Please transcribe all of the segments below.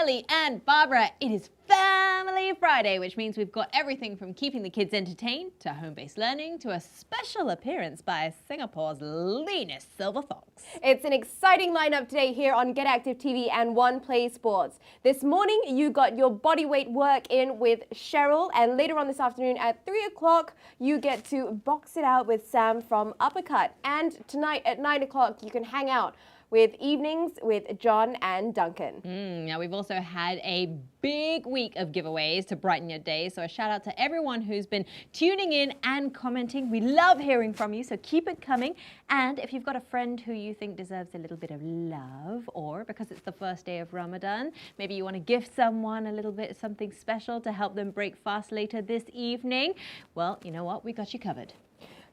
Ellie and Barbara, it is Family Friday, which means we've got everything from keeping the kids entertained to home-based learning to a special appearance by Singapore's leanest silver fox. It's an exciting lineup today here on Get Active TV and One Play Sports. This morning, you got your bodyweight work in with Cheryl, and later on this afternoon at 3 o'clock, you get to box it out with Sam from Uppercut. And tonight at 9 o'clock, you can hang out with evenings with John and Duncan. Now, we've also had a big week of giveaways to brighten your day. So a shout out to everyone who's been tuning in and commenting. We love hearing from you, so keep it coming. And if you've got a friend who you think deserves a little bit of love, or because it's the first day of Ramadan, maybe you want to gift someone a little bit of something special to help them break fast later this evening, well, you know what? We got you covered.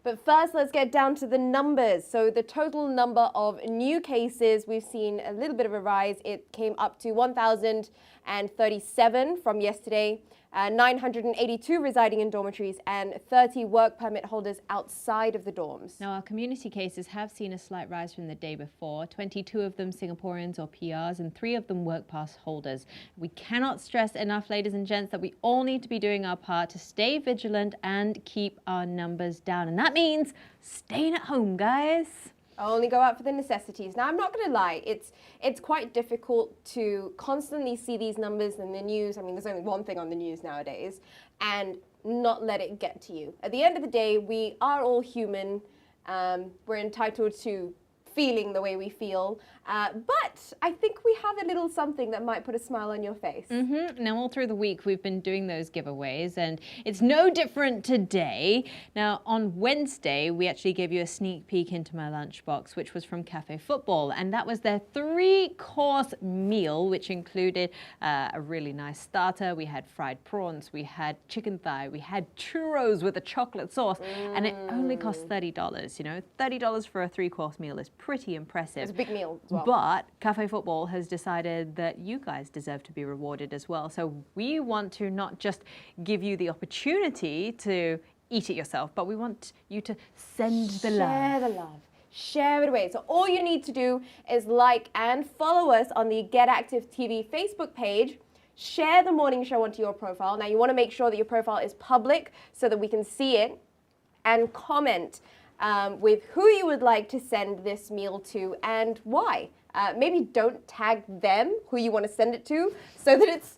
But first, let's get down to the numbers. So the total number of new cases, we've seen a little bit of a rise. It came up to 1,037 from yesterday, 982 residing in dormitories, and 30 work permit holders outside of the dorms. Now, our community cases have seen a slight rise from the day before, 22 of them Singaporeans or PRs, and 3 of them work pass holders. We cannot stress enough, ladies and gents, that we all need to be doing our part to stay vigilant and keep our numbers down. And that means staying at home, guys. Only go out for the necessities. Now, I'm not going to lie, it's quite difficult to constantly see these numbers in the news. I mean, there's only one thing on the news nowadays, and not let it get to you. At the end of the day, we are all human. We're entitled to feeling the way we feel, but I think we have a little something that might put a smile on your face. Now, all through the week, we've been doing those giveaways, and it's no different today. Now, on Wednesday, we actually gave you a sneak peek into my lunchbox, which was from Cafe Football, and that was their 3-course meal, which included a really nice starter. We had fried prawns, we had chicken thigh, we had churros with a chocolate sauce, and it only cost $30. You know, $30 for a 3-course meal is pretty impressive. It's a big meal as well. But Cafe Football has decided that you guys deserve to be rewarded as well. So we want to not just give you the opportunity to eat it yourself, but we want you to send the love. Share the love. Share it away. So all you need to do is like and follow us on the Get Active TV Facebook page. Share the morning show onto your profile. Now, you want to make sure that your profile is public so that we can see it, and comment with who you would like to send this meal to and why. Maybe don't tag them, who you want to send it to, so that it's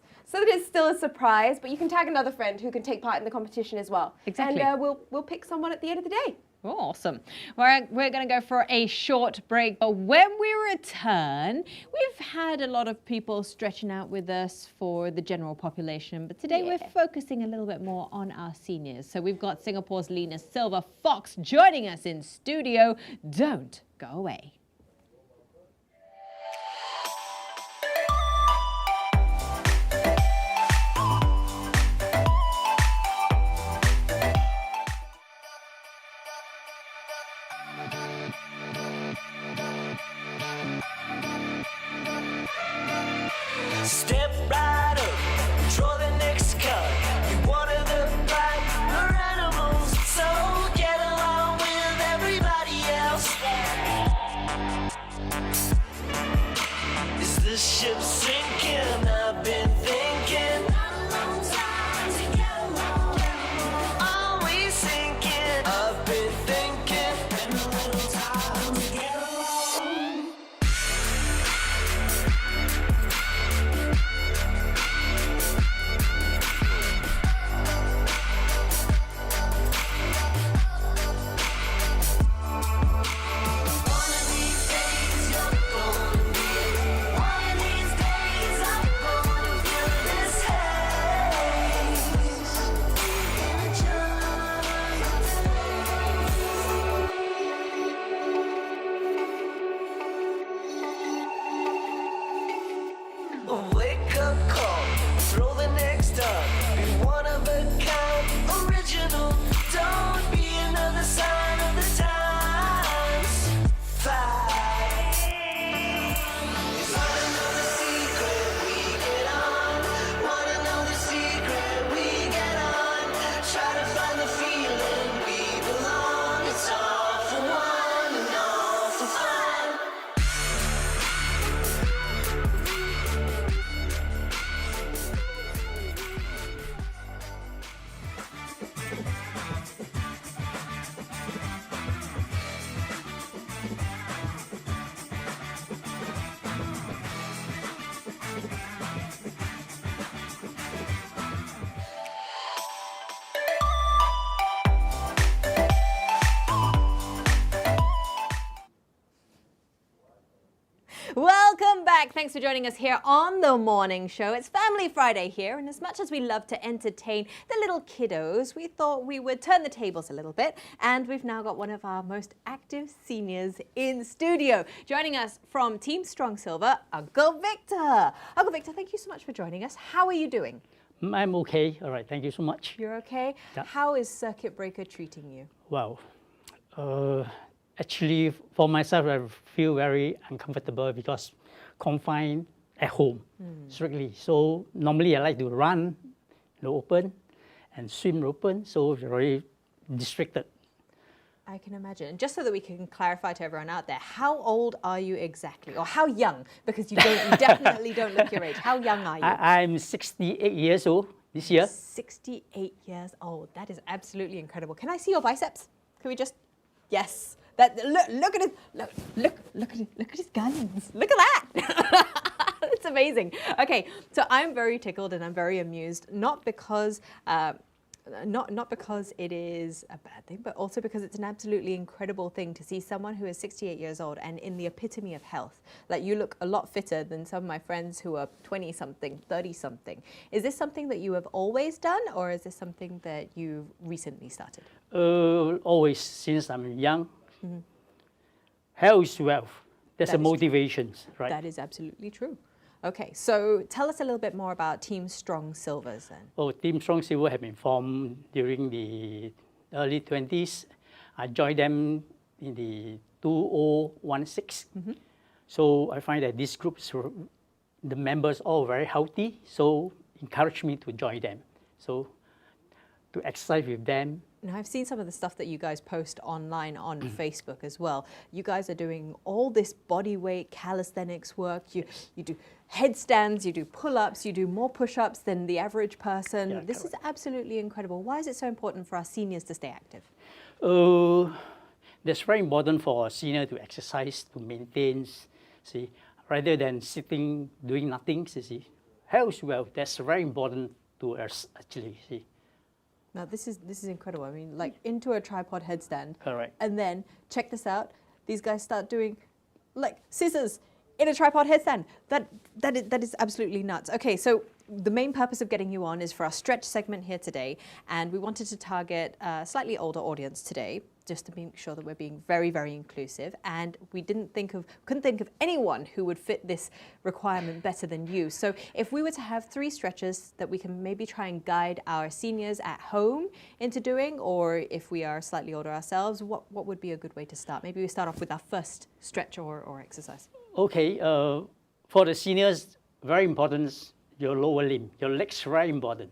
still a surprise, but you can tag another friend who can take part in the competition as well. Exactly. And we'll pick someone at the end of the day. Awesome. We're going to go for a short break, but when we return, we've had a lot of people stretching out with us for the general population, but today we're focusing a little bit more on our seniors. So we've got Singapore's leanest silver fox joining us in studio. Don't go away. Step right up, draw the next card. You one of the black animals, so get along with everybody else. Is this ship sinking? I've been thinking. Are we sinking? I've been thinking. Been a little time to get along. One of these days you're gonna be. One of these days back. Thanks for joining us here on The Morning Show. It's Family Friday here, and as much as we love to entertain the little kiddos, we thought we would turn the tables a little bit, and we've now got one of our most active seniors in studio. Joining us from Team Strong Silver, Uncle Victor. Uncle Victor, thank you so much for joining us. How are you doing? I'm okay. All right. Thank you so much. You're okay? Yeah. How is Circuit Breaker treating you? Well, actually, for myself, I feel very uncomfortable because confined at home, strictly. So normally I like to run in the open and swim in the open, so very restricted. I can imagine. Just so that we can clarify to everyone out there, how old are you exactly? Or how young? Because you definitely don't look your age. How young are you? I'm 68 years old this year. 68 years old. That is absolutely incredible. Can I see your biceps? Can we just... Yes. Look at it. Look at his guns. Look at that. It's amazing. Okay, so I'm very tickled and I'm very amused, not because not because it is a bad thing, but also because it's an absolutely incredible thing to see someone who is 68 years old and in the epitome of health. Like, you look a lot fitter than some of my friends who are 20-something, 30-something. Is this something that you have always done, or is this something that you've recently started? Always, since I'm young. Health is wealth. That's the motivation, right? That is absolutely true. Okay, so tell us a little bit more about Team Strong Silvers then. Oh, Team Strong Silver have been formed during the early 20s. I joined them in the 2016. So I find that this group, the members all very healthy, so encouraged me to join them. So to exercise with them. Now, I've seen some of the stuff that you guys post online on Facebook as well. You guys are doing all this body weight calisthenics work. You do headstands, you do pull-ups, you do more push-ups than the average person. Yeah, this is absolutely incredible. Why is it so important for our seniors to stay active? That's very important for a senior to exercise, to maintain, see, rather than sitting, doing nothing, see. Health, well, that's very important to us, actually, see. Now, this is incredible. I mean, like, into a tripod headstand. Correct. And then, check this out, these guys start doing, like, scissors in a tripod headstand. That is absolutely nuts. Okay, so the main purpose of getting you on is for our stretch segment here today, and we wanted to target a slightly older audience today, just to make sure that we're being very, very inclusive. And we couldn't think of anyone who would fit this requirement better than you. So if we were to have 3 stretches that we can maybe try and guide our seniors at home into doing, or if we are slightly older ourselves, what would be a good way to start? Maybe we start off with our first stretch or exercise. Okay, for the seniors, very important, your lower limb, your legs very important.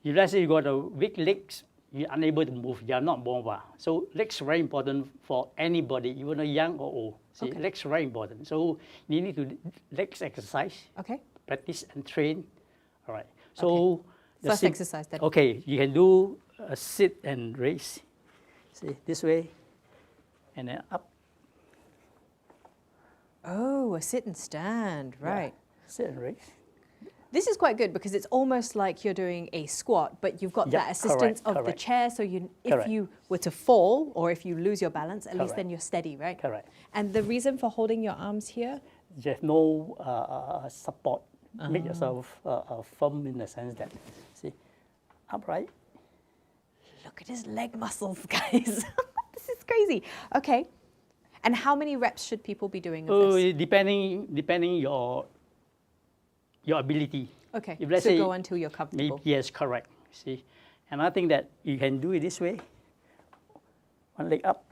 If let's say you got a weak legs, you're unable to move, you're not mobile. So legs very important for anybody, even young or old. See, legs very important. So you need to legs exercise, practice and train. All right. So first exercise then. Okay, you can do a sit and raise. See, this way, and then up. Oh, a sit and stand, right. Yeah. Sit and raise. This is quite good because it's almost like you're doing a squat, but you've got that assistance of the chair. So if you were to fall or if you lose your balance, at least then you're steady, right? Correct. And the reason for holding your arms here? There's no support. Make yourself firm in the sense that, see, upright. Look at his leg muscles, guys. This is crazy. Okay. And how many reps should people be doing of this? Depending your ability. Okay, if let's so say, go until you're comfortable. Yes, correct. See, and I think that you can do it this way. One leg up.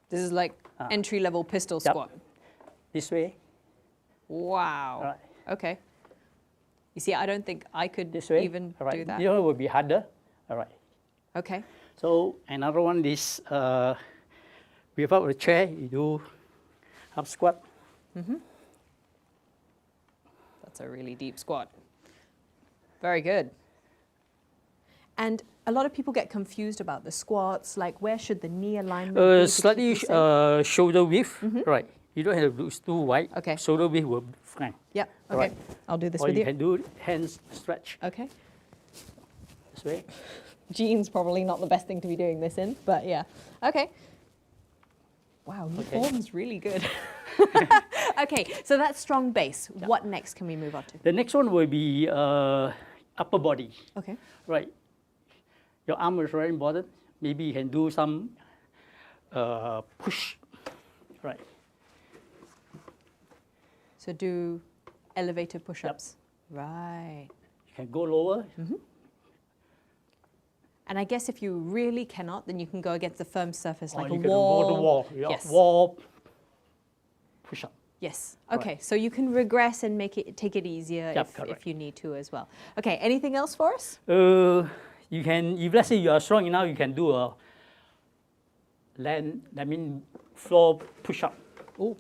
This is like entry-level pistol squat. This way. Wow. All right. Okay. You see, I don't think I could this way. even All right. do that. This one will be harder. All right. Okay. So another one is without a chair, you do half squat. That's a really deep squat. Very good. And a lot of people get confused about the squats, like where should the knee alignment be? Slightly shoulder width, right. You don't have to do too wide. Okay. Shoulder width will be fine. Yeah, okay. Right. I'll do this or with you can do hands stretch. Okay. This way. Jeans probably not the best thing to be doing this in, but yeah. Okay. Wow, your form's really good. Okay, so that's strong base. What next can we move on to? The next one will be upper body. Okay. Right. Your arm is very important. Maybe you can do some push. Right. So do elevator push-ups. Right. You can go lower. And I guess if you really cannot, then you can go against a firm surface like Or a you can wall. go to wall. Yeah, Yes. wall. Push up. Yes. Okay. So you can regress and take it easier Yep, if correct. you need to as well. Okay. Anything else for us? You can, if let's say you are strong enough, you can do a floor push up. Oh,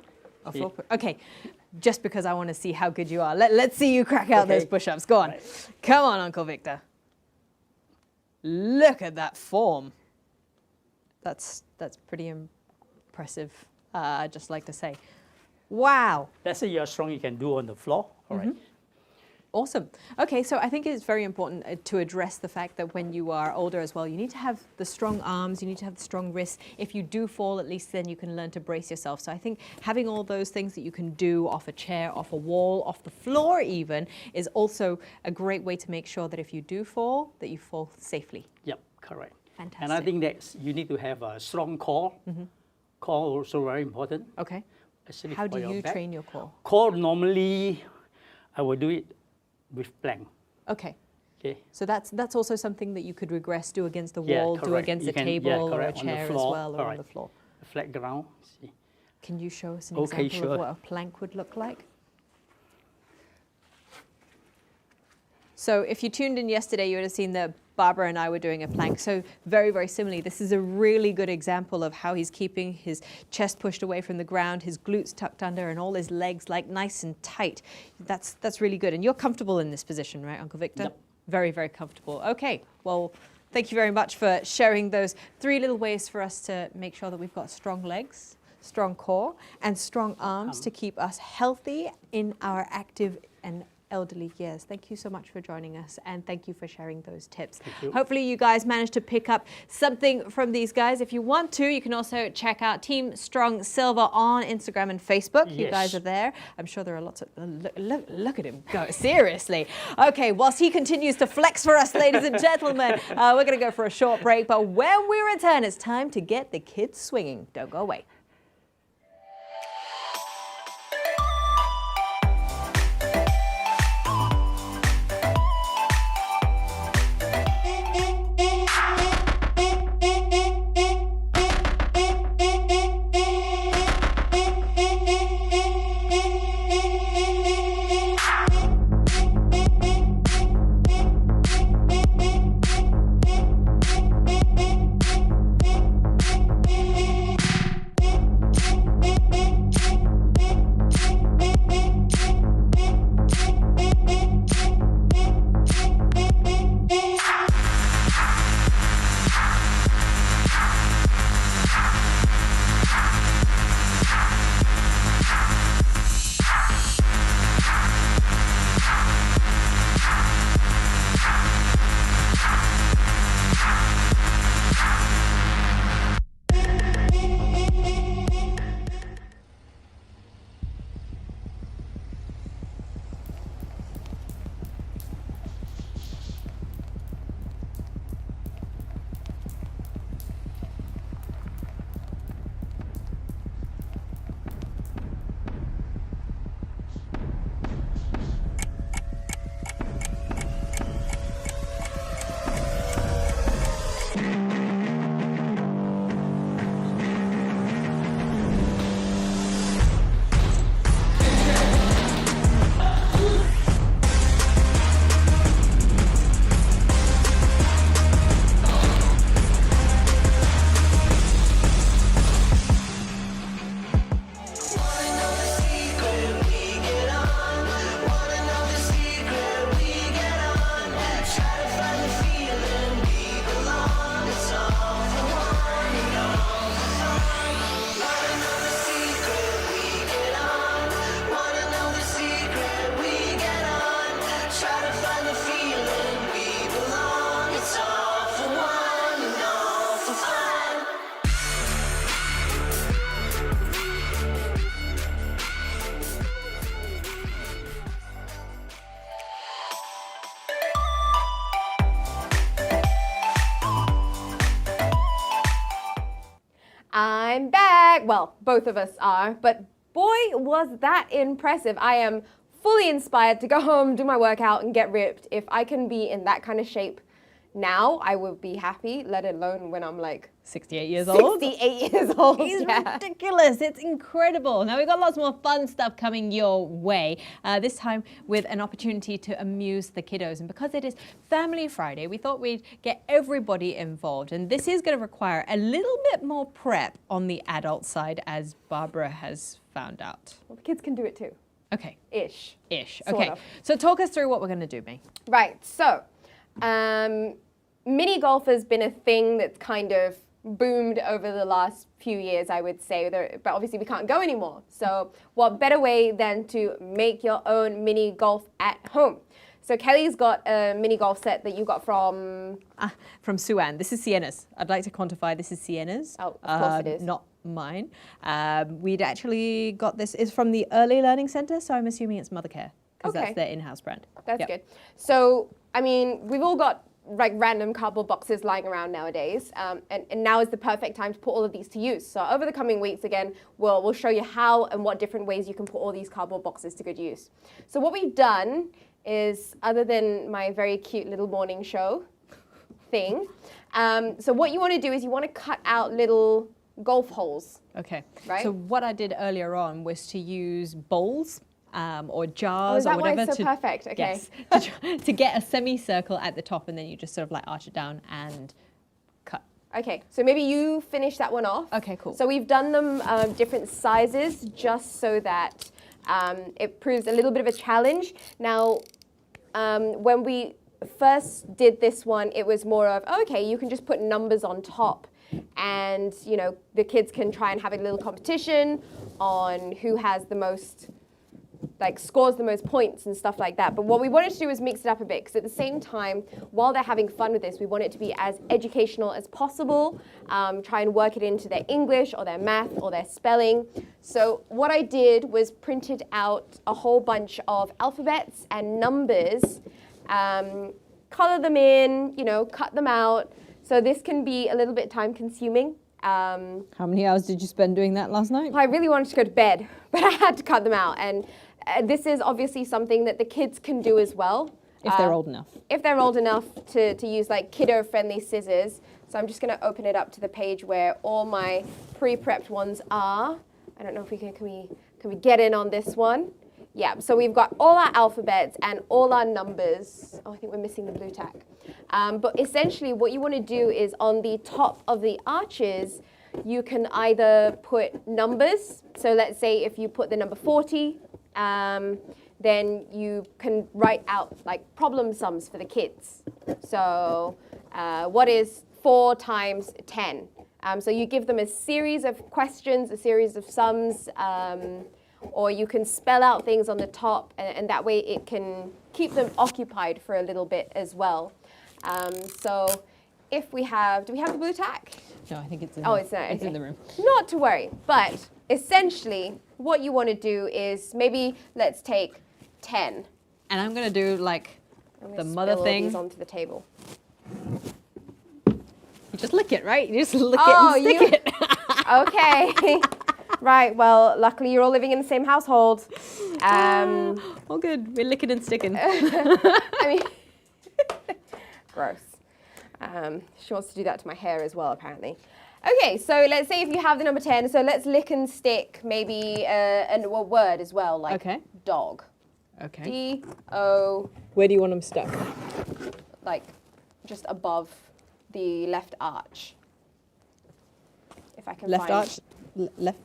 Yeah. okay. Just because I want to see how good you are. Let's see you crack out those Okay. push-ups. Go on. Right. Come on, Uncle Victor. Look at that form. That's pretty impressive, I'd just like to say. Wow. Let's say you are strong, you can do on the floor. All right. Awesome. Okay, so I think it's very important to address the fact that when you are older as well, you need to have the strong arms, you need to have the strong wrists. If you do fall, at least then you can learn to brace yourself. So I think having all those things that you can do off a chair, off a wall, off the floor even, is also a great way to make sure that if you do fall, that you fall safely. Yep, correct. Fantastic. And I think that you need to have a strong core. Core also very important. Okay. Especially How for do your you back. train your core? Core normally, I will do it with plank. Okay. Okay. So that's also something that you could regress, do against the Yeah, wall, do correct. against You a can- table yeah, or a correct, on the chair as floor. well, or on Alright. the floor. Flat ground. See. Can you show us an Okay, example of sure. what a plank would look like? So if you tuned in yesterday, you would have seen that Barbara and I were doing a plank. So very, very similarly, this is a really good example of how he's keeping his chest pushed away from the ground, his glutes tucked under, and all his legs like nice and tight. That's really good. And you're comfortable in this position, right, Uncle Victor? Yep. Very, very comfortable. Okay, well, thank you very much for sharing those 3 little ways for us to make sure that we've got strong legs, strong core, and strong arms to keep us healthy in our active and elderly years. Thank you so much for joining us, and thank you for sharing those tips. you. Hopefully you guys managed to pick up something from these guys. If you want to, you can also check out Team Strong Silver on Instagram and Facebook. You guys Yes. are there. I'm sure there are lots of... Look at him go. Seriously. Okay, whilst he continues to flex for us, ladies and gentlemen, we're going to go for a short break, but when we return, it's time to get the kids swinging. Don't go away. heck, well, both of us are, but boy, was that impressive. I am fully inspired to go home, do my workout, and get ripped. If I can be in that kind of shape now, I would be happy, let alone when I'm like 68 years old. 68 years old. It's yeah. ridiculous. It's incredible. Now, we've got lots more fun stuff coming your way, this time with an opportunity to amuse the kiddos. And because it is Family Friday, we thought we'd get everybody involved. And this is going to require a little bit more prep on the adult side, as Barbara has found out. Well, the kids can do it too. Okay. Ish. Sort Okay. of. So talk us through what we're going to do, May. Right, so mini golf has been a thing that's kind of boomed over the last few years, I would say, but obviously we can't go anymore. So what better way than to make your own mini golf at home? So Kelly's got a mini golf set that you got from... From Sue-Ann. This is Sienna's. I'd like to quantify this is Sienna's. Oh, of course it is. Not mine. We'd actually got this. It's from the Early Learning Centre, so I'm assuming it's Mother Care, because that's their in-house brand. That's good. So, I mean, we've all got like random cardboard boxes lying around nowadays, and now is the perfect time to put all of these to use. So over the coming weeks, again, we'll show you how and what different ways you can put all these cardboard boxes to good use. So what we've done is, other than my very cute little morning show thing, so what you want to do is you want to cut out little golf holes. Okay. Right? So what I did earlier on was to use bowls or jars is that or whatever. why it's so perfect? Okay. Yes, to get a semicircle at the top, and then you just sort of like arch it down and cut. Okay, so maybe you finish that one off. Okay, cool. So we've done them different sizes just so that it proves a little bit of a challenge. Now, when we first did this one, it was more of, okay, you can just put numbers on top, and you know the kids can try and have a little competition on who has the most, like scores the most points and stuff like that. But what we wanted to do was mix it up a bit, because at the same time, while they're having fun with this, we want it to be as educational as possible. Try and work it into their English or their math or their spelling. So what I did was printed out a whole bunch of alphabets and numbers, color them in, you know, cut them out. So this can be a little bit time consuming. How many hours did you spend doing that last night? I really wanted to go to bed, but I had to cut them out. And this is obviously something that the kids can do as well. If they're old enough. If they're old enough to use like kiddo-friendly scissors. So I'm just going to open it up to the page where all my pre-prepped ones are. I don't know if we can we get in on this one? Yeah, so we've got all our alphabets and all our numbers. Oh, I think we're missing the blue tack. But essentially what you want to do is on the top of the arches, you can either put numbers. So let's say if you put the number 40, then you can write out like problem sums for the kids. So what is 4 times 10? So you give them a series of questions, a series of sums, or you can spell out things on the top, and that way it can keep them occupied for a little bit as well. So if we have, do we have the blue tack? No, I think it's in, it's not, it's okay. in the room. Not to worry, but essentially what you want to do is maybe let's take 10. And I'm going to do like I'm the gonna mother spill all thing. these onto the table. You just lick it, right? You just lick Oh, it and stick it. Okay. Right, well, luckily you're all living in the same household. Oh, good. We're licking and sticking. I mean, gross. She wants to do that to my hair as well, apparently. Okay, so let's say if you have the number 10, so let's lick and stick maybe a word as well, like dog. Okay. D-O. Where do you want them stuck? Like just above the left arch. If I can Left find arch? Left?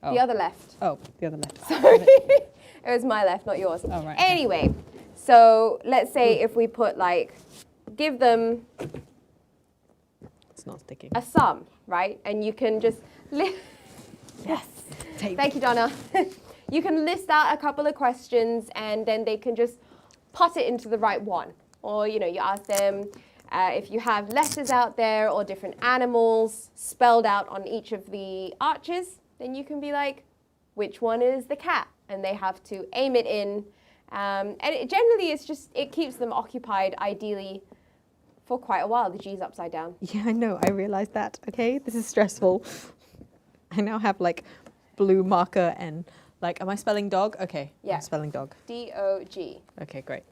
Oh. the other left. Oh, the other left. Sorry. It was my left, not yours. Oh, right. Anyway, so let's say if we put like, give them It's not sticking. a sum, right? And you can just Yes. Tape. Thank you, Donna. You can list out a couple of questions and then they can just put it into the right one. Or, you know, you ask them if you have letters out there or different animals spelled out on each of the arches, then you can be like, which one is the cat? And they have to aim it in. And generally, it keeps them occupied, ideally, for quite a while. The G's upside down. Yeah, I know. I realized that. Okay, this is stressful. I now have like blue marker and like, am I spelling dog? Okay, Yeah. I'm spelling dog. D-O-G. Okay, great.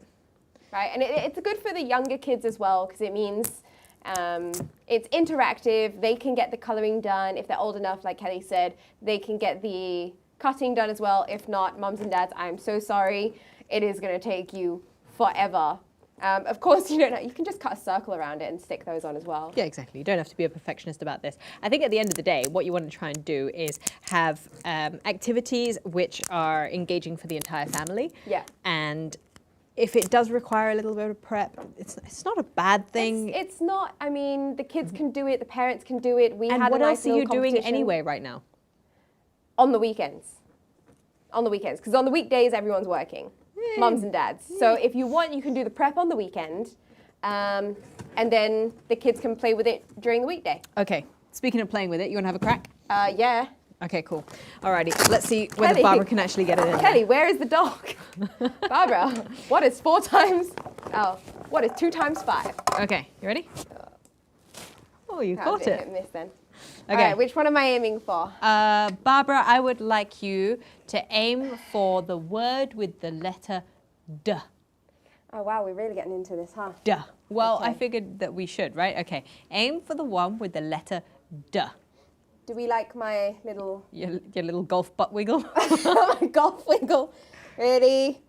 Right, and it's good for the younger kids as well because it means it's interactive. They can get the coloring done. If they're old enough, like Kelly said, they can get the cutting done as well. If not, mums and dads, I'm so sorry. It is going to take you forever. Of course, you can just cut a circle around it and stick those on as well. Yeah, exactly. You don't have to be a perfectionist about this. I think at the end of the day, what you want to try and do is have activities which are engaging for the entire family. Yeah. And if it does require a little bit of prep, it's not a bad thing. It's not. I mean, the kids can do it. The parents can do it. We and had what a nice else are you little doing competition anyway right now? on the weekends. On the weekends, because on the weekdays everyone's working, mums and dads. So if you want, you can do the prep on the weekend, and then the kids can play with it during the weekday. Okay. Speaking of playing with it, you want to have a crack? Yeah. Okay, cool. Alrighty. Let's see whether Kelly. Barbara can actually get it in. Kelly, where is the dog? Barbara, what is 4 times? Oh, what is 2 times 5? Okay, you ready? Oh, you That got was a bit it. hit and miss then. Okay. All right, which one am I aiming for? Barbara, I would like you to aim for the word with the letter D. Oh wow, we're really getting into this, huh? D. Well, I Okay. figured that we should, right? Okay. Aim for the one with the letter D. Do we like my little Your little golf butt wiggle. golf wiggle? Ready?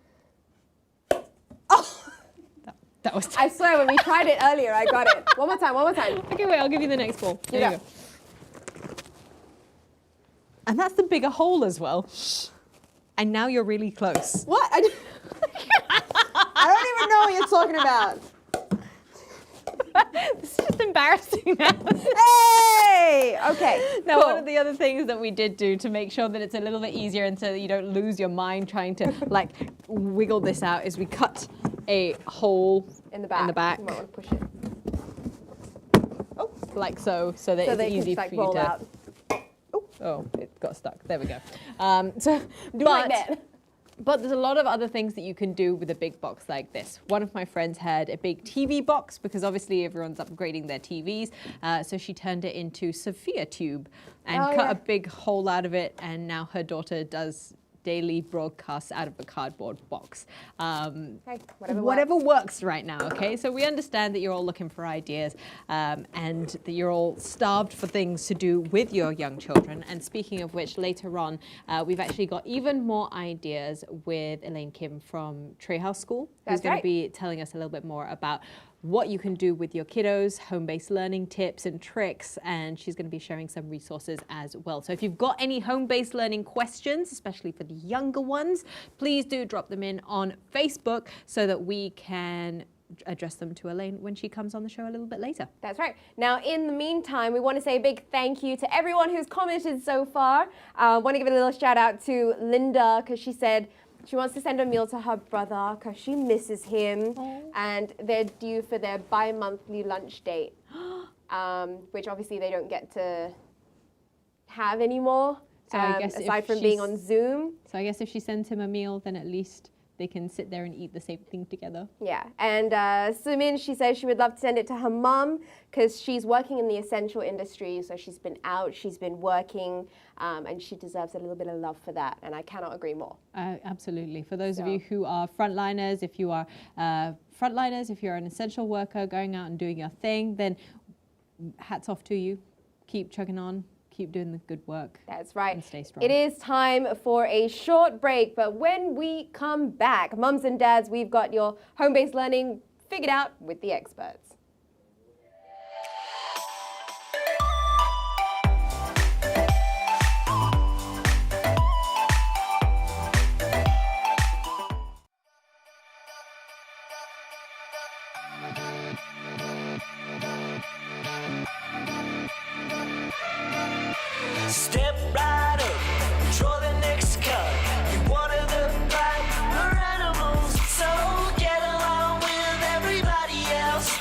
Oh, That was. I swear when we tried it earlier, I got it. One more time, one more time. Okay, wait. I'll give you the next ball. There Yeah. you go. And that's the bigger hole as well. And now you're really close. What? I don't even know what you're talking about. This is just embarrassing now. Hey! Okay. Now, cool. one of the other things that we did do to make sure that it's a little bit easier and so that you don't lose your mind trying to like wiggle this out is we cut a hole in the back. You might want to push it. like so that So it's they easy can just, like, for you roll to. out. Oh, it got stuck. There we go. Do like that. But there's a lot of other things that you can do with a big box like this. One of my friends had a big TV box because obviously everyone's upgrading their TVs. So she turned it into Sophia Tube and cut a big hole out of it. And now her daughter does daily broadcasts out of a cardboard box. Hey, Whatever works right now, okay? So we understand that you're all looking for ideas and that you're all starved for things to do with your young children. And speaking of which, later on, we've actually got even more ideas with Elaine Kim from Trehaus School, who's That's going right. to be telling us a little bit more about what you can do with your kiddos, home-based learning tips and tricks, and she's going to be sharing some resources as well. So if you've got any home-based learning questions, especially for the younger ones, please do drop them in on Facebook so that we can address them to Elaine when she comes on the show a little bit later. That's right. Now, in the meantime, we want to say a big thank you to everyone who's commented so far. I want to give a little shout out to Linda because she said she wants to send a meal to her brother because she misses him. And they're due for their bi-monthly lunch date, which obviously they don't get to have anymore, So I guess if aside from being she's- on Zoom. So I guess if she sends him a meal, then at least they can sit there and eat the same thing together. Yeah, and Sumin, she says she would love to send it to her mum because she's working in the essential industry, so she's been out, she's been working, and she deserves a little bit of love for that, and I cannot agree more. Absolutely. For those of you who are frontliners, if you are if you're an essential worker going out and doing your thing, then hats off to you. Keep chugging on. Keep doing the good work. That's right. And stay strong. It is time for a short break, but when we come back, mums and dads, we've got your home-based learning figured out with the experts. Step right up, draw the next card. You're one of the brighter animals, so get along with everybody else.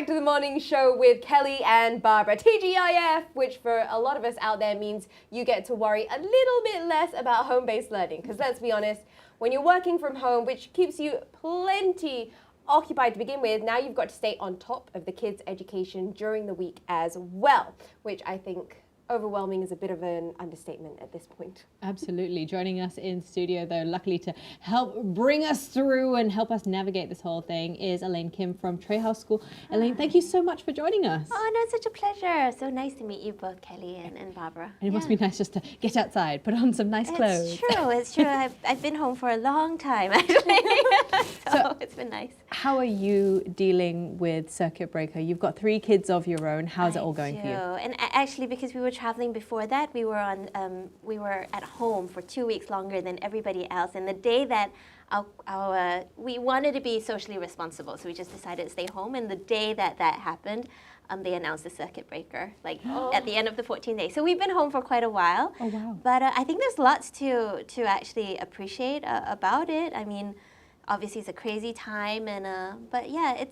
back to the morning show with Kelly and Barbara. TGIF, which for a lot of us out there means you get to worry a little bit less about home-based learning. Because let's be honest, when you're working from home, which keeps you plenty occupied to begin with, now you've got to stay on top of the kids' education during the week as well, which I think overwhelming is a bit of an understatement at this point. Absolutely. Joining us in studio, though, luckily to help bring us through and help us navigate this whole thing, is Elaine Kim from Trehaus School. Elaine, thank you so much for joining us. Oh, no, it's such a pleasure. So nice to meet you both, Kelly and Barbara. And it must be nice just to get outside, put on some nice clothes. It's true. I've been home for a long time, actually. so it's been nice. How are you dealing with circuit breaker? You've got 3 kids of your own. How's it all going for you? And actually, because we were traveling before that, we were at home for 2 weeks longer than everybody else. And the day that we wanted to be socially responsible, so we just decided to stay home. And the day that happened, they announced the circuit breaker, like at the end of the 14 days. So we've been home for quite a while. Oh, wow. But I think there's lots to actually appreciate about it. I mean, obviously it's a crazy time, but yeah,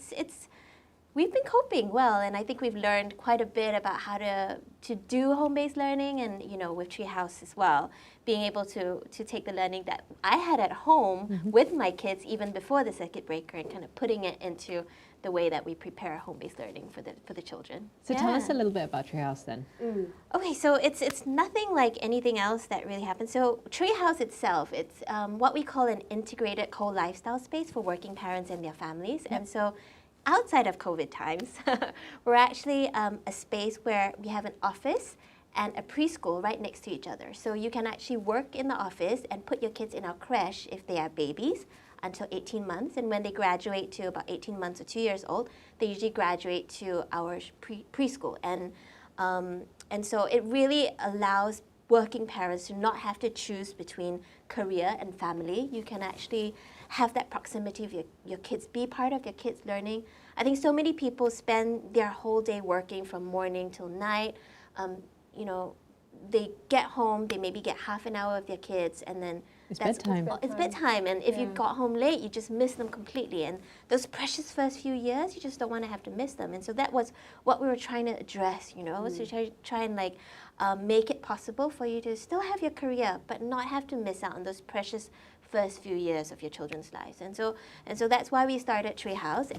we've been coping well, and I think we've learned quite a bit about how to do home-based learning, and with Trehaus as well, being able to take the learning that I had at home with my kids even before the circuit breaker and kind of putting it into the way that we prepare home-based learning for the children. So tell us a little bit about Trehaus then. Okay, so it's nothing like anything else that really happens. So Trehaus itself, it's what we call an integrated co-lifestyle space for working parents and their families. Yep. And so outside of COVID times, we're actually a space where we have an office and a preschool right next to each other. So you can actually work in the office and put your kids in our creche if they are babies until 18 months. And when they graduate to about 18 months or 2 years old, they usually graduate to our preschool. And so it really allows working parents to not have to choose between career and family. You can actually have that proximity of your kids, be part of your kids' learning. I think so many people spend their whole day working from morning till night. They get home, they maybe get half an hour of their kids, and then it's bedtime. It's bedtime, and if you got home late, you just miss them completely. And those precious first few years, you just don't want to have to miss them. And so that was what we were trying to address, was to try and make it possible for you to still have your career, but not have to miss out on those precious first few years of your children's lives. And so that's why we started Trehaus.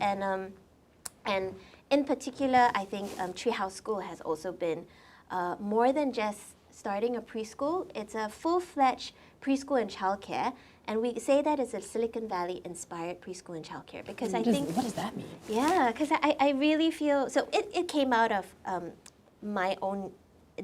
And in particular, I think Trehaus School has also been more than just starting a preschool. It's a full-fledged preschool and childcare, and we say that it's a Silicon Valley-inspired preschool and childcare because I think... What does that mean? Yeah, because I really feel... So it came out of my own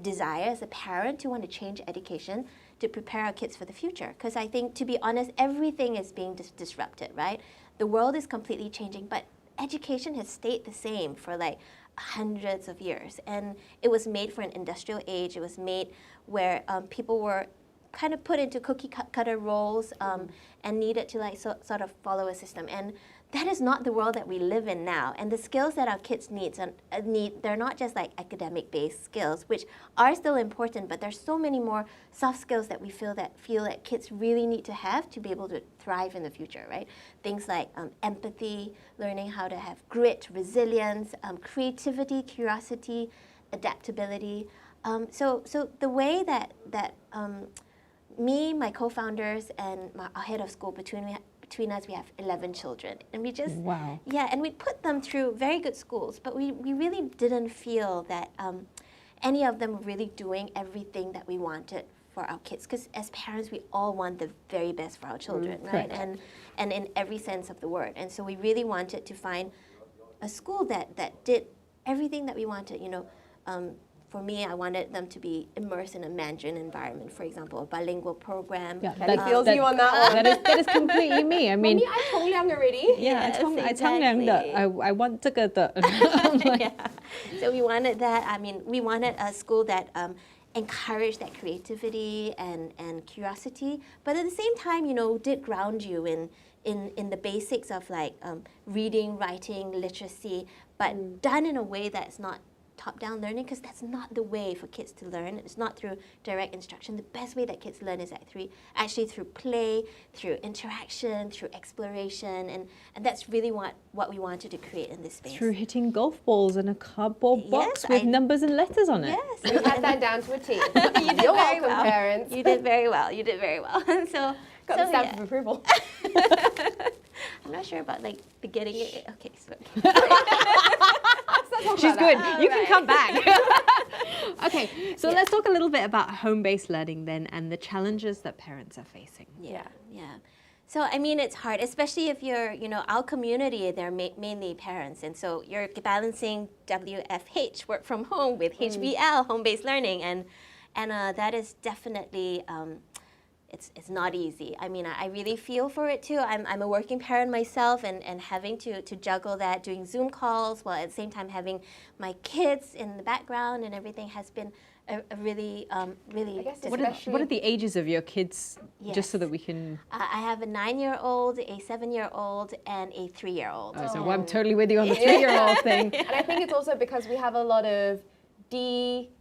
desire as a parent to want to change education to prepare our kids for the future. Because I think, to be honest, everything is being disrupted, right? The world is completely changing, but education has stayed the same for hundreds of years. And it was made for an industrial age. It was made where people were kind of put into cookie cutter roles and needed to sort of follow a system. And that is not the world that we live in now. And the skills that our kids need, they're not just academic-based skills, which are still important, but there's so many more soft skills that we feel that kids really need to have to be able to thrive in the future, right? Things like empathy, learning how to have grit, resilience, creativity, curiosity, adaptability. So the way that me, my co-founders, and our head of school, between us, we have 11 children. And we just, and we put them through very good schools, but we really didn't feel that any of them were really doing everything that we wanted for our kids. Because as parents, we all want the very best for our children, right? And in every sense of the word. And so we really wanted to find a school that did everything that we wanted, For me, I wanted them to be immersed in a Mandarin environment, for example, a bilingual program. Yeah, Kelly feels you on that one. That is completely me. I mean, I Tongliang already. Yeah, I want to go the. So we wanted that. I mean, we wanted a school that encouraged that creativity and curiosity, but at the same time, did ground you in the basics of reading, writing, literacy, but done in a way that's not top-down learning, because that's not the way for kids to learn. It's not through direct instruction. The best way that kids learn is actually through play, through interaction, through exploration, and that's really what we wanted to create in this space. Through hitting golf balls in a cardboard box Yes, with numbers and letters on it. Yes. You had that down to a T. You did You're very welcome, well. parents. You did very well. You did very well. So Got the stamp of approval. I'm not sure about like the getting it. Okay, so She's good. You can Right. come back. Okay, so let's talk a little bit about home-based learning then and the challenges that parents are facing. yeah. So I mean, it's hard, especially if you're, our community, they're mainly parents, and so you're balancing WFH, work from home, with HBL, home-based learning, and that is definitely. It's not easy. I mean, I really feel for it too. I'm a working parent myself, and having to juggle that, doing Zoom calls, while at the same time having my kids in the background and everything has been a really, really guess difficult. What are the ages of your kids, just so Yes. that we can... I have a 9-year-old, a 7-year-old, and a 3-year-old. Oh, so I'm totally with you on the 3-year-old thing. And I think it's also because we have a lot of DIH,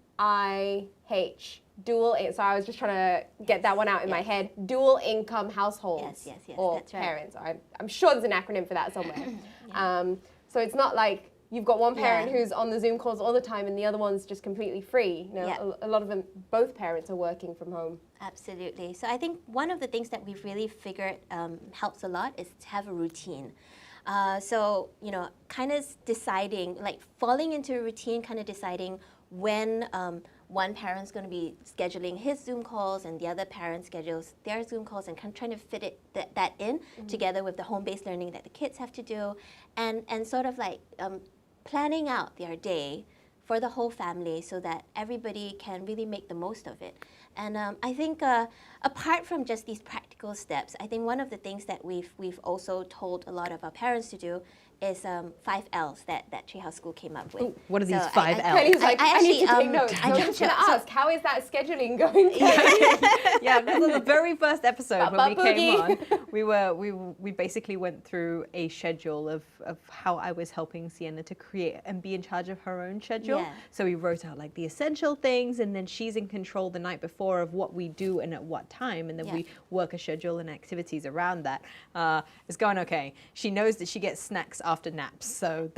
so I was just trying to get that one out in my head, dual income households. Yes, or that's right. parents. I'm sure there's an acronym for that somewhere. So it's not like you've got one parent Yeah. who's on the Zoom calls all the time and the other one's just completely free. A lot of them, both parents are working from home. Absolutely. So I think one of the things that we've really figured helps a lot is to have a routine. So, kind of deciding, like falling into a routine, kind of deciding when one parent's going to be scheduling his Zoom calls and the other parent schedules their Zoom calls, and kind of trying to fit that in together with the home-based learning that the kids have to do, and sort of like planning out their day for the whole family so that everybody can really make the most of it. And I think apart from just these practical steps, I think one of the things that we've also told a lot of our parents to do is 5 L's that Trehaus School came up with. Ooh, what are these So 5 L's? Kenny's like, I need to actually, take notes. I I was don't just going to know. ask, how is that scheduling going? Yeah, because on the very first episode when we came Boogie. on, we basically went through a schedule of how I was helping Sienna to create and be in charge of her own schedule. Yeah. So we wrote out like the essential things, and then she's in control the night before of what we do and at what time, and then we work a schedule and activities around that. It's going okay. She knows that she gets snacks after naps, so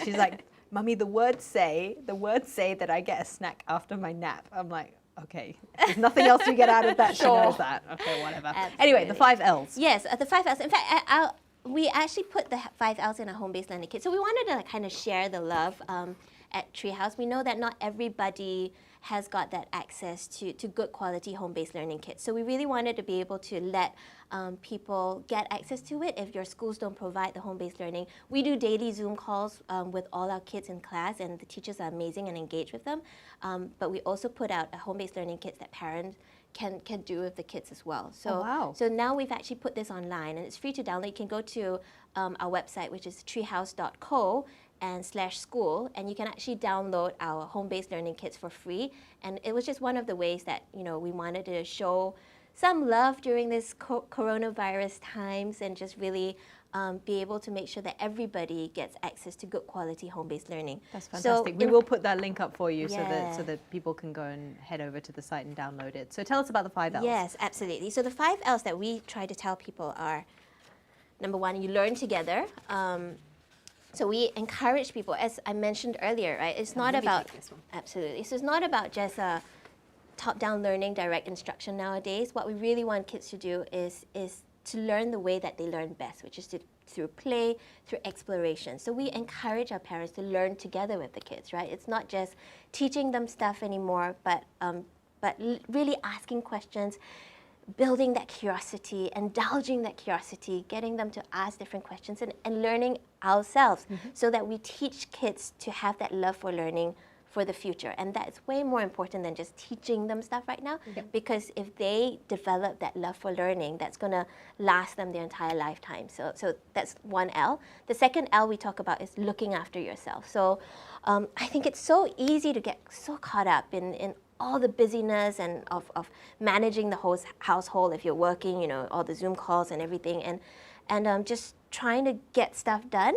she's like, Mummy, the words say that I get a snack after my nap. I'm like, okay, there's nothing else you get out of that. She knows that. Okay, whatever. Anyway, the 5 L's. Yes, the 5 L's. In fact, we actually put the 5 L's in a home-based learning kit. So we wanted to kind of share the love at Trehaus. We know that not everybody has got that access to good quality home-based learning kits. So we really wanted to be able to let people get access to it if your schools don't provide the home-based learning. We do daily Zoom calls with all our kids in class, and the teachers are amazing and engage with them. But we also put out a home-based learning kits that parents can do with the kids as well. So, wow. So now we've actually put this online, and it's free to download. You can go to our website, which is trehaus.co /school, and you can actually download our home-based learning kits for free. And it was just one of the ways that we wanted to show some love during this coronavirus times, and just really be able to make sure that everybody gets access to good quality home-based learning. That's fantastic. We will put that link up for you so Yeah. that people can go and head over to the site and download it. So tell us about the 5 L's. Yes, absolutely. So the 5 L's that we try to tell people are, number one, you learn together. So we encourage people, as I mentioned earlier, right? It's not about, absolutely. So it's not about just top-down learning, direct instruction nowadays. What we really want kids to do is to learn the way that they learn best, which is through play, through exploration. So we encourage our parents to learn together with the kids, right? It's not just teaching them stuff anymore, but really asking questions, building that curiosity, indulging that curiosity, getting them to ask different questions, and learning ourselves, so that we teach kids to have that love for learning for the future. And that's way more important than just teaching them stuff right now, because if they develop that love for learning, that's going to last them their entire lifetime. So that's one L. The second L we talk about is looking after yourself. So I think it's so easy to get so caught up in all the busyness and of managing the whole household if you're working, all the Zoom calls and everything, and just trying to get stuff done,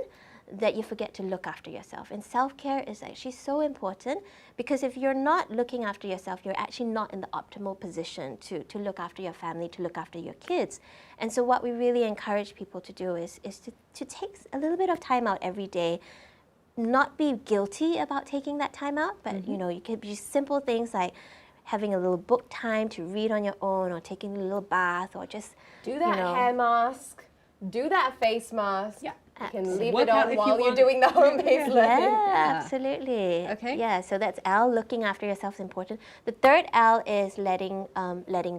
that you forget to look after yourself. And self-care is actually so important, because if you're not looking after yourself, you're actually not in the optimal position to look after your family, to look after your kids. And so what we really encourage people to do is to take a little bit of time out every day, not be guilty about taking that time out, but you know, you could be simple things like having a little book time to read on your own, or taking a little bath, or just Do that hair mask. Do that face mask. Yeah. You can leave Work it out on if while you you're want. doing the home-based learning. Yeah, absolutely. Okay. Yeah, so that's L, looking after yourself is important. The third L is letting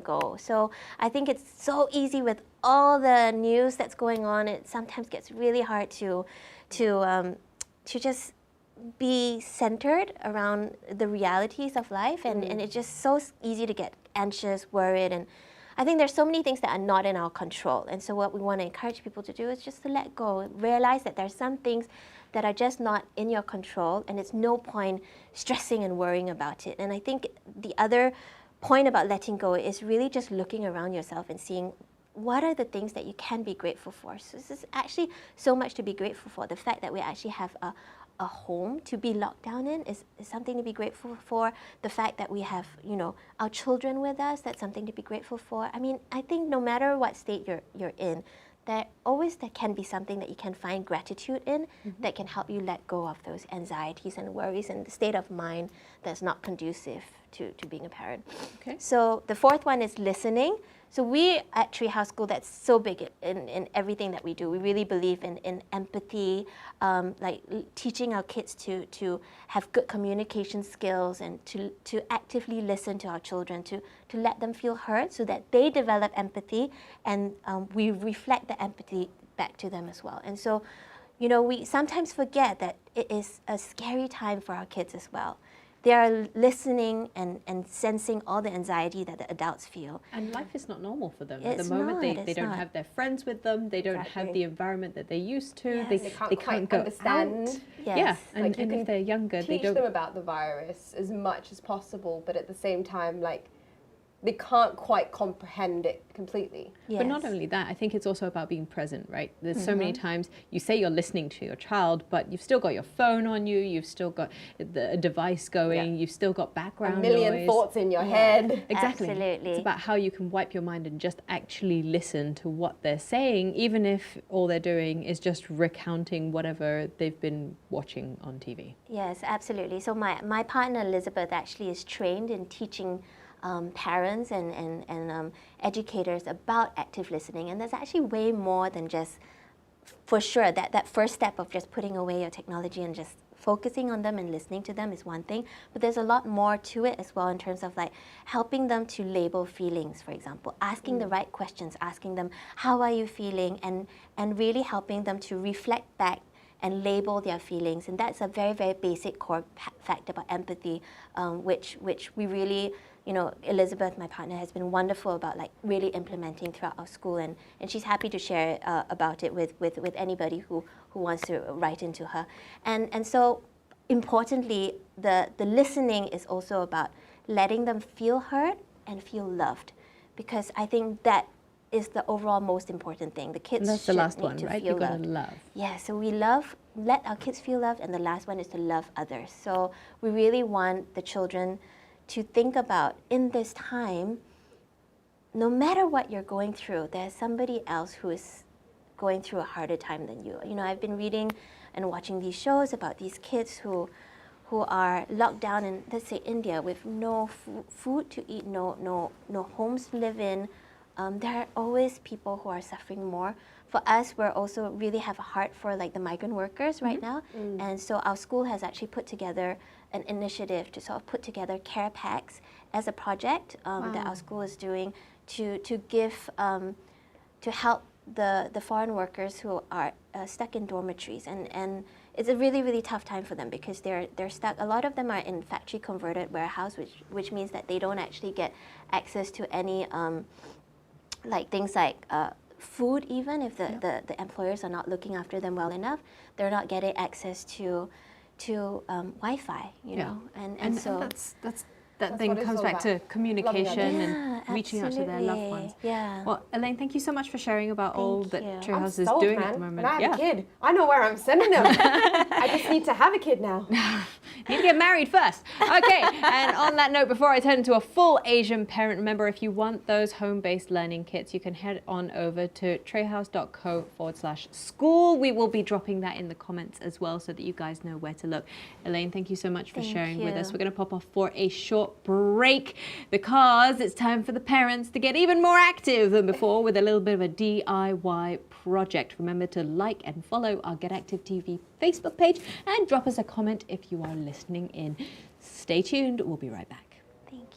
go. So I think it's so easy with all the news that's going on. It sometimes gets really hard to just be centered around the realities of life, and it's just so easy to get anxious, worried, and I think there's so many things that are not in our control. And so what we want to encourage people to do is just to let go, realize that there's some things that are just not in your control, and it's no point stressing and worrying about it. And I think the other point about letting go is really just looking around yourself and seeing what are the things that you can be grateful for. So this is actually so much to be grateful for. The fact that we actually have a home to be locked down in is something to be grateful for. The fact that we have, you know, our children with us, that's something to be grateful for. I mean, I think no matter what state you're in, there can be something that you can find gratitude in that can help you let go of those anxieties and worries and the state of mind that's not conducive to being a parent. Okay. So the fourth one is listening. So we at Trehaus School, that's so big in everything that we do. We really believe in empathy, teaching our kids to have good communication skills, and to actively listen to our children, to let them feel heard so that they develop empathy, and we reflect the empathy back to them as well. And so, you know, we sometimes forget that it is a scary time for our kids as well. They are listening and sensing all the anxiety that the adults feel. And life is not normal for them. At It's the moment, not, they it's don't not. have their friends with them. They don't have Exactly. the environment that they used to. Yes. They They can't can't quite go understand. out. Yes. Yeah, and, Like, you and can if they're younger, they Teach don't. them about the virus as much as possible, but at the same time, like, they can't quite comprehend it completely. But not only that, I think it's also about being present, right? There's so many times you say you're listening to your child, but you've still got your phone on you, you've still got a device going, Yeah. you've still got A background million noise. thoughts in your head. Exactly. Absolutely. It's about how you can wipe your mind and just actually listen to what they're saying, even if all they're doing is just recounting whatever they've been watching on TV. Yes, absolutely. So my partner Elizabeth actually is trained in teaching parents and educators about active listening, and there's actually way more than just, for sure, that first step of just putting away your technology and just focusing on them and listening to them is one thing, but there's a lot more to it as well, in terms of like helping them to label feelings, for example, asking the right questions, asking them, how are you feeling, and really helping them to reflect back and label their feelings. And that's a very, very basic core fact about empathy, which we really, you know, Elizabeth, my partner, has been wonderful about like really implementing throughout our school, and she's happy to share about it with anybody who wants to write into her. And so importantly, the listening is also about letting them feel heard and feel loved, because I think that is the overall most important thing. The kids And that's the should last need one, to right? feel You've got to loved. love. Yeah, so we let our kids feel loved, and the last one is to love others. So we really want the children to think about, in this time, no matter what you're going through, there's somebody else who is going through a harder time than you. You know, I've been reading and watching these shows about these kids who are locked down in, let's say, India, with no food to eat, no homes to live in. There are always people who are suffering more. For us, we're also really have a heart for like the migrant workers right now. And so our school has actually put together an initiative to sort of put together care packs as a project that our school is doing to give, to help the foreign workers who are stuck in dormitories. And it's a really, really tough time for them, because they're stuck. A lot of them are in factory converted warehouse, which means that they don't actually get access to any like things like food. Even if the employers are not looking after them well enough, they're not getting access to Wi-Fi, you know, and so that's that thing what it's comes all back to about. communication and Yeah, reaching out to their loved absolutely. ones. Yeah. Well, Elaine, thank you so much for sharing about all that you. I'm Trehaus is Sold, doing man. at the moment. When I have a kid, I know where I'm sending them. I just need to have a kid now. Need to get married first. Okay, and on that note, before I turn to a full Asian parent, remember if you want those home-based learning kits, you can head on over to trehaus.co/school. We will be dropping that in the comments as well so that you guys know where to look. Elaine, thank you so much for sharing with us. you. We're going to pop off for a short break because it's time for the parents to get even more active than before with a little bit of a DIY project. Remember to like and follow our Get Active TV Facebook page and drop us a comment if you are listening in. Stay tuned. We'll be right back. Thank you.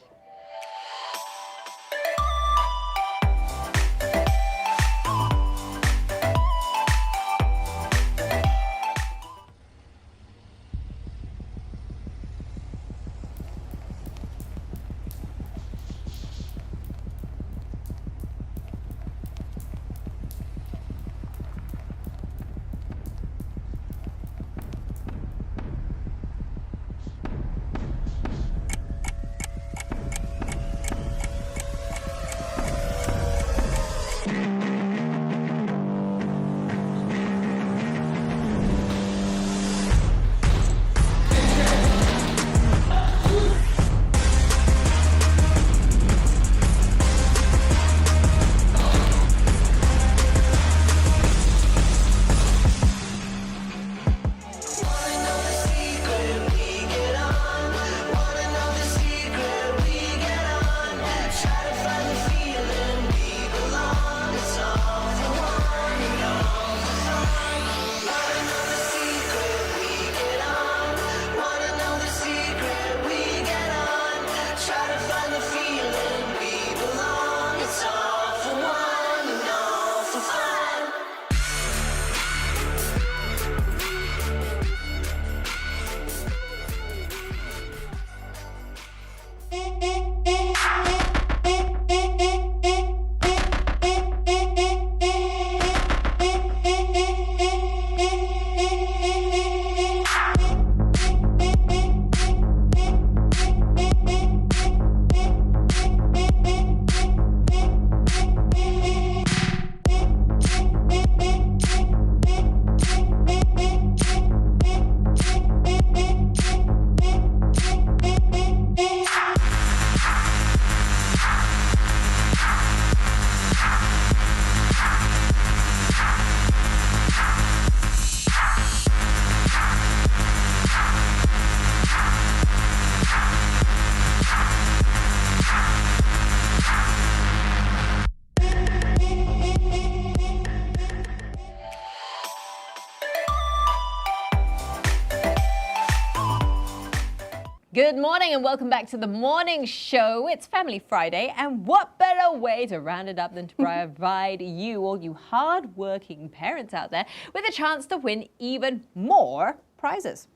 Good morning and welcome back to the morning show. It's Family Friday, and what better way to round it up than to provide you, all you hard-working parents out there, with a chance to win even more prizes.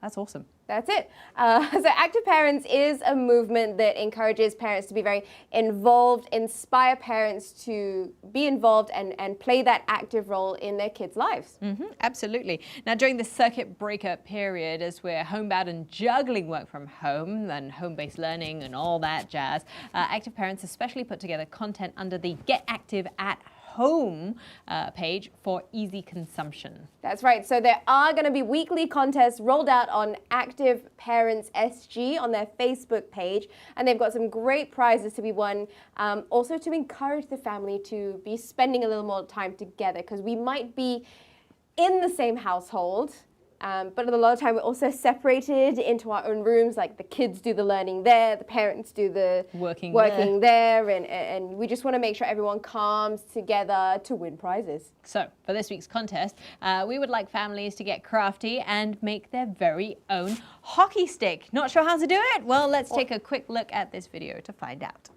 That's awesome. That's it. So Active Parents is a movement that encourages parents to be very involved, inspire parents to be involved and play that active role in their kids' lives. Absolutely. Now, during the circuit breaker period, as we're homebound and juggling work from home and home-based learning and all that jazz, Active Parents especially put together content under the Get Active at Home page for easy consumption. That's right. So there are going to be weekly contests rolled out on Active Parents SG on their Facebook page, and they've got some great prizes to be won. Also to encourage the family to be spending a little more time together, because we might be in the same household, but a lot of time we're also separated into our own rooms. Like the kids do the learning there, the parents do the Working there, and we just want to make sure everyone comes together to win prizes. So, for this week's contest, we would like families to get crafty and make their very own hockey stick. Not sure how to do it? Well, let's take a quick look at this video to find out.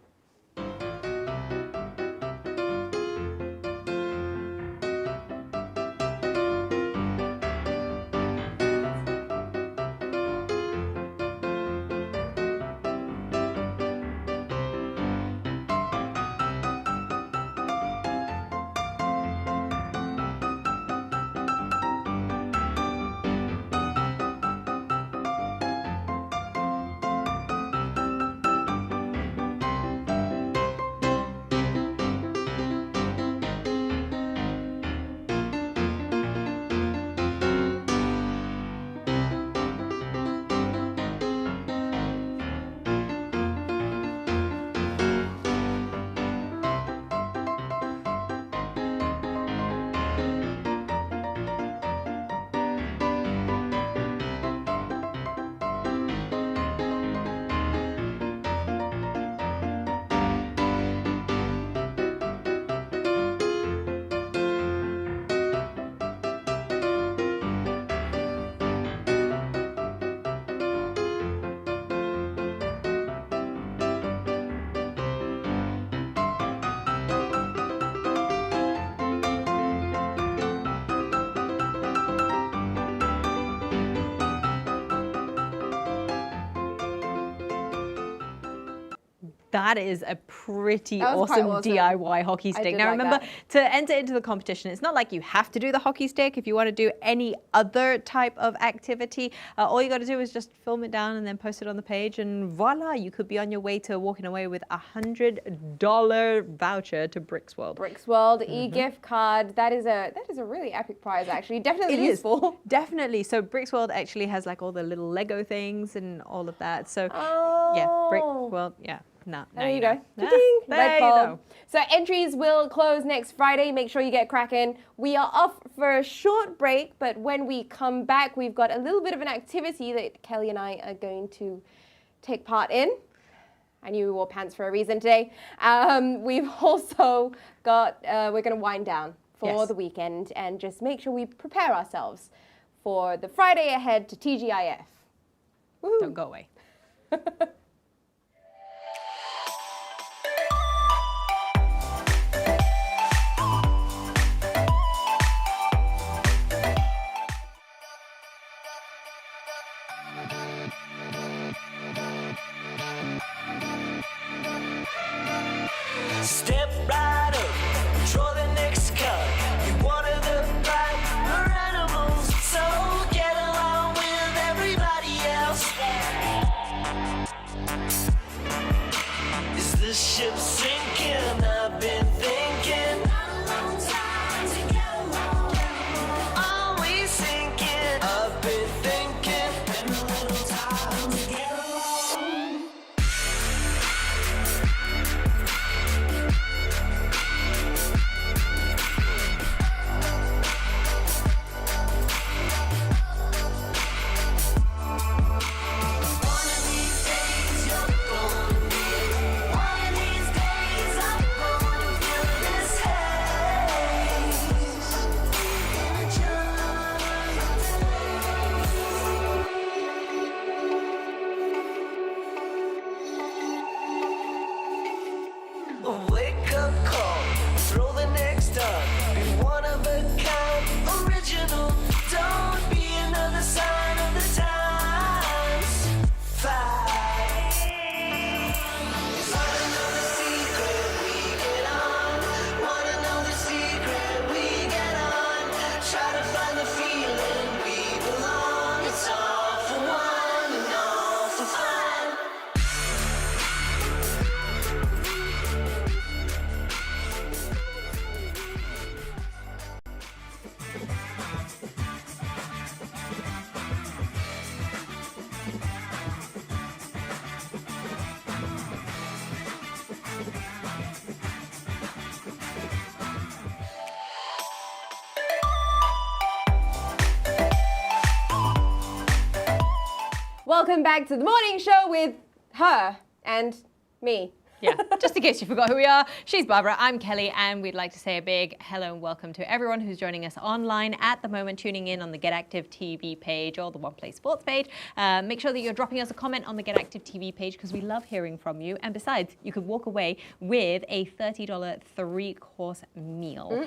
That is a pretty That was quite awesome awesome. DIY hockey stick. did Now like remember, that. to enter into the competition, it's not like you have to do the hockey stick. If you want to do any other type of activity, all you got to do is just film it down and then post it on the page, and voila, you could be on your way to walking away with a $100 voucher to Bricks World. Bricks World e-gift card. That is a really epic prize, actually. Definitely It is. useful. Definitely. So Bricks World actually has like all the little Lego things and all of that. So Oh. yeah, Brick World, yeah. No, There you know. go. Yeah, Ding. there Red you bulb. go. So entries will close next Friday. Make sure you get cracking. We are off for a short break, but when we come back, we've got a little bit of an activity that Kelly and I are going to take part in. I knew we wore pants for a reason today. We've also got, we're going to wind down for Yes. the weekend and just make sure we prepare ourselves for the Friday ahead to TGIF. Woohoo. Don't go away. Step right up, draw the next card. You one of the bright animals, so get along with everybody else. Is the ship sinking? I've been thinking. Are we sinking? I've been thinking. Been a little time to get along. One of these days you're gonna feel. One of these days I'm gonna feel this haze. A wake-up call, throw the next up. Be one of a kind, original. Don't be another sign of the times. Fight. Wanna know the secret we get on. Wanna know the secret we get on. Try to find the feeling we belong. It's all for one and all for fun. Welcome back to the morning show with her and me. Yeah, just in case you forgot who we are, she's Barbara, I'm Kelly, and we'd like to say a big hello and welcome to everyone who's joining us online at the moment, tuning in on the Get Active TV page or the One Play Sports page. Make sure that you're dropping us a comment on the Get Active TV page because we love hearing from you. And besides, you could walk away with a $30 three-course meal.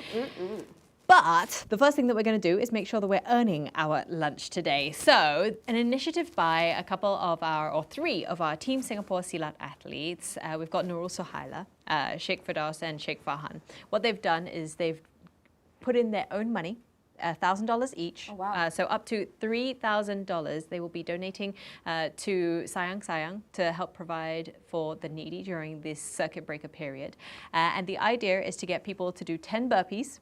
But the first thing that we're going to do is make sure that we're earning our lunch today. So an initiative by a couple of three of our Team Singapore Silat athletes. We've got Nurul Sohaila, Sheikh Firdaus and Sheikh Farhan. What they've done is they've put in their own money, $1,000 each. Oh, wow. So up to $3,000 they will be donating to Sayang Sayang to help provide for the needy during this circuit breaker period. And the idea is to get people to do 10 burpees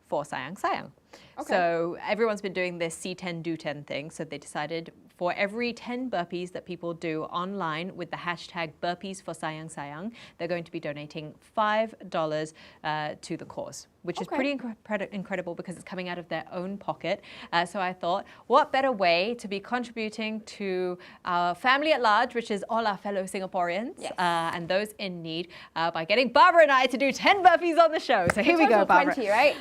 for Sayang Sayang. Okay. So everyone's been doing this C10 do 10 thing. So they decided for every 10 burpees that people do online with the hashtag burpees for Sayang Sayang, they're going to be donating $5 to the cause, which is Okay. pretty incredible because it's coming out of their own pocket. So I thought, what better way to be contributing to our family at large, which is all our fellow Singaporeans Yes. and those in need, by getting Barbara and I to do 10 burpees on the show. So here we go, Total Barbara. 20, right?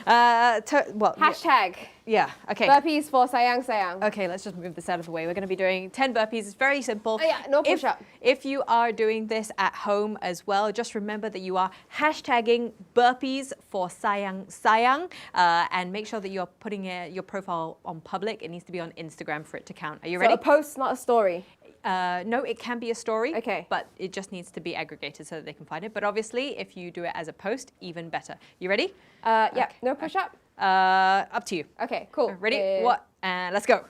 Well, Hashtag yeah, okay. burpees for Sayang Sayang. Okay, let's just move this out of the way. We're going to be doing 10 burpees. It's very simple. Oh, yeah, no push-up. If you are doing this at home as well, just remember that you are hashtagging burpees for Sayang Sayang, and make sure that you're putting your profile on public. It needs to be on Instagram for it to count. Are you ready? So a post, not a story. No, it can be a story. Okay. But it just needs to be aggregated so that they can find it. But obviously, if you do it as a post, even better. You ready? Yeah, no push up? Up to you. Okay, cool. Ready? What? And let's go.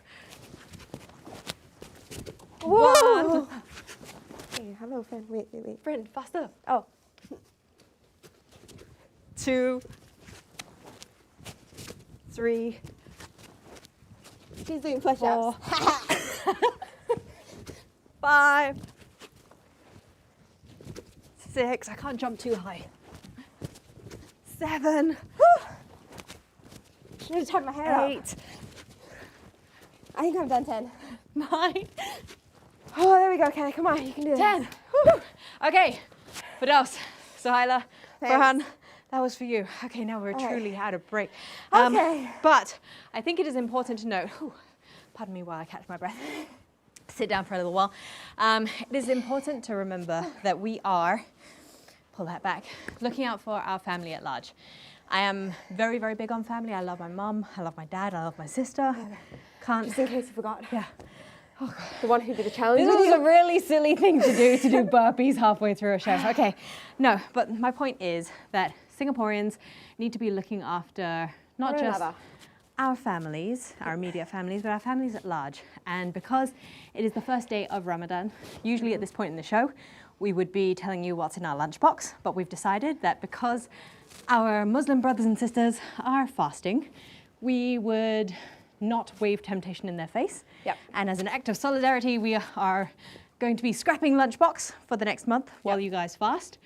Whoa! Hey, hello, friend. Wait. Friend, faster. Oh. 2, 3, She's doing push-ups. 5, 6. I can't jump too high. 7, Should have tied my hair up. 8, I think I've done 10. 9, Oh, there we go, Kenny. Come on, you can do this. 10. Whew. Okay, Firdaus, Suhaila, Thanks. Farhan, that was for you. Okay, now we're right. truly out of break. Okay. But I think it is important to note, pardon me while I catch my breath, sit down for a little while. It is important to remember that we are, pull that back, looking out for our family at large. I am very, very big on family. I love my mum, I love my dad, I love my sister. Can't, Just in case you forgot. yeah. The one who did the challenge This with was you. a really silly thing to do burpees halfway through a show. Okay, no, but my point is that Singaporeans need to be looking after not One just another. our families, our immediate families, but our families at large. And because it is the first day of Ramadan, usually at this point in the show, we would be telling you what's in our lunchbox, but we've decided that because our Muslim brothers and sisters are fasting, we would not wave temptation in their face. Yep. And as an act of solidarity, we are going to be scrapping lunchbox for the next month while you guys fast.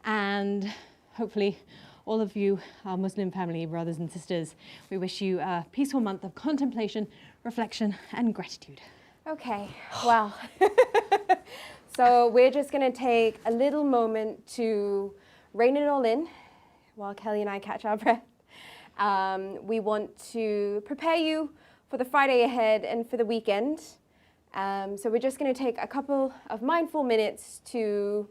And hopefully all of you, our Muslim family, brothers and sisters, we wish you a peaceful month of contemplation, reflection, and gratitude. Okay, well. So we're just going to take a little moment to rein it all in while Kelly and I catch our breath. We want to prepare you for the Friday ahead and for the weekend. So we're just going to take a couple of mindful minutes to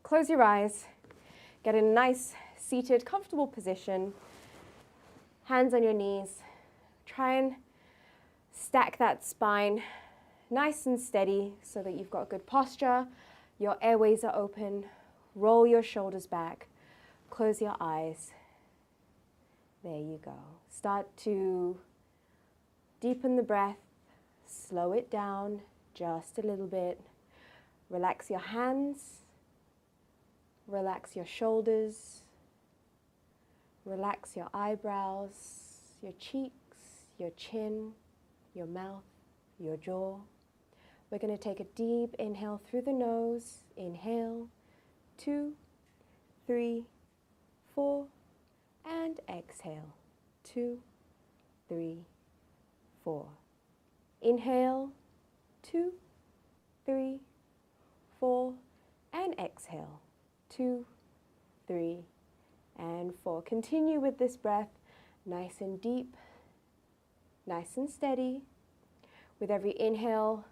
close your eyes, get in a nice seated, comfortable position, hands on your knees. Try and stack that spine nice and steady so that you've got good posture, your airways are open, roll your shoulders back, close your eyes. There you go. Start to deepen the breath, slow it down just a little bit. Relax your hands, relax your shoulders, relax your eyebrows, your cheeks, your chin, your mouth, your jaw. We're going to take a deep inhale through the nose. Inhale, 2, 3, 4, and exhale, 2, 3, 4. Inhale, 2, 3, 4, and exhale, 2, 3, and 4. Continue with this breath, nice and deep, nice and steady. With every inhale,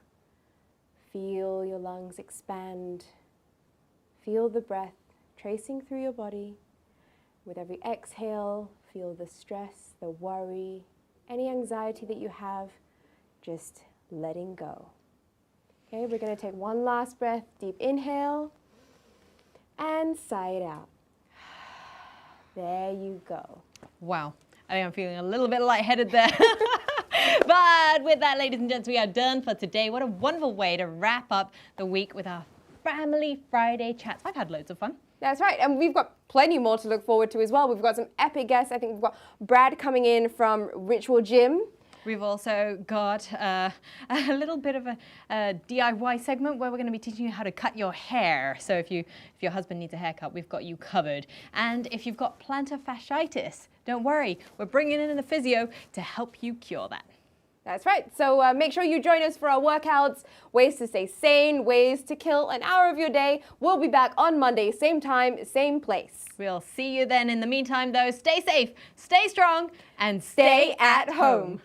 feel your lungs expand. Feel the breath tracing through your body. With every exhale, feel the stress, the worry, any anxiety that you have, just letting go. Okay, we're going to take one last breath. Deep inhale and sigh it out. There you go. Wow, I think I'm feeling a little bit lightheaded there. But with that, ladies and gents, we are done for today. What a wonderful way to wrap up the week with our Family Friday chats. I've had loads of fun. That's right, and we've got plenty more to look forward to as well. We've got some epic guests. I think we've got Brad coming in from Ritual Gym. We've also got a little bit of a DIY segment where we're going to be teaching you how to cut your hair. So if your husband needs a haircut, we've got you covered. And if you've got plantar fasciitis, don't worry, we're bringing in a physio to help you cure that. That's right. So make sure you join us for our workouts, ways to stay sane, ways to kill an hour of your day. We'll be back on Monday, same time, same place. We'll see you then. In the meantime, though, stay safe, stay strong, and stay at home.